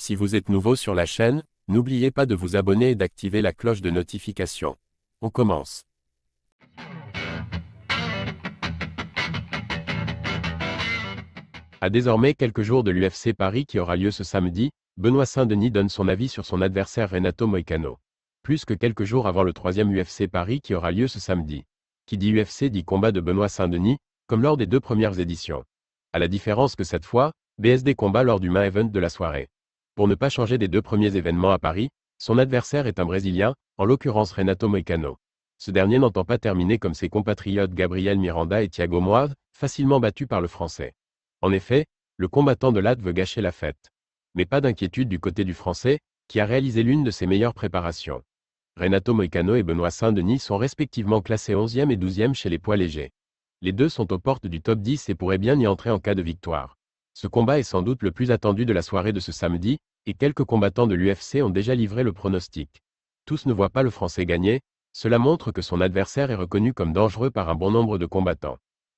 Si vous êtes nouveau sur la chaîne, n'oubliez pas de vous abonner et d'activer la cloche de notification. On commence. À désormais quelques jours de l'UFC Paris qui aura lieu ce samedi, Benoît Saint-Denis donne son avis sur son adversaire Renato Moicano. Plus que quelques jours avant le 3e UFC Paris qui aura lieu ce samedi. Qui dit UFC dit combat de Benoît Saint-Denis, comme lors des 2 premières éditions. À la différence que cette fois, BSD combat lors du main event de la soirée. Pour ne pas changer des 2 premiers événements à Paris, son adversaire est un Brésilien, en l'occurrence Renato Moicano. Ce dernier n'entend pas terminer comme ses compatriotes Gabriel Miranda et Thiago Moive, facilement battus par le Français. En effet, le combattant de l'AT veut gâcher la fête. Mais pas d'inquiétude du côté du Français, qui a réalisé l'une de ses meilleures préparations. Renato Moicano et Benoît Saint-Denis sont respectivement classés 11e et 12e chez les poids légers. Les deux sont aux portes du top 10 et pourraient bien y entrer en cas de victoire. Ce combat est sans doute le plus attendu de la soirée de ce samedi, et quelques combattants de l'UFC ont déjà livré le pronostic. Tous ne voient pas le Français gagner, cela montre que son adversaire est reconnu comme dangereux par un bon nombre de combattants.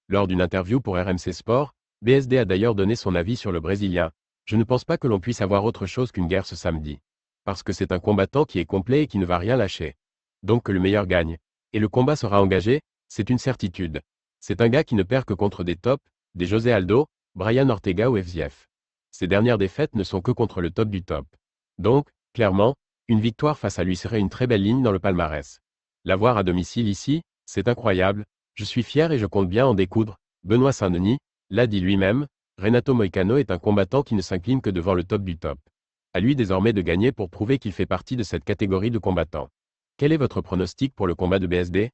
Lors d'une interview pour RMC Sport, BSD a d'ailleurs donné son avis sur le Brésilien. Je ne pense pas que l'on puisse avoir autre chose qu'une guerre ce samedi. Parce que c'est un combattant qui est complet et qui ne va rien lâcher. Donc que le meilleur gagne. Et le combat sera engagé, c'est une certitude. C'est un gars qui ne perd que contre des tops, des José Aldo, Brian Ortega ou FZF. Ces dernières défaites ne sont que contre le top du top. Donc, clairement, une victoire face à lui serait une très belle ligne dans le palmarès. L'avoir à domicile ici, c'est incroyable, je suis fier et je compte bien en découdre. Benoît Saint-Denis l'a dit lui-même, Renato Moicano est un combattant qui ne s'incline que devant le top du top. À lui désormais de gagner pour prouver qu'il fait partie de cette catégorie de combattants. Quel est votre pronostic pour le combat de BSD ?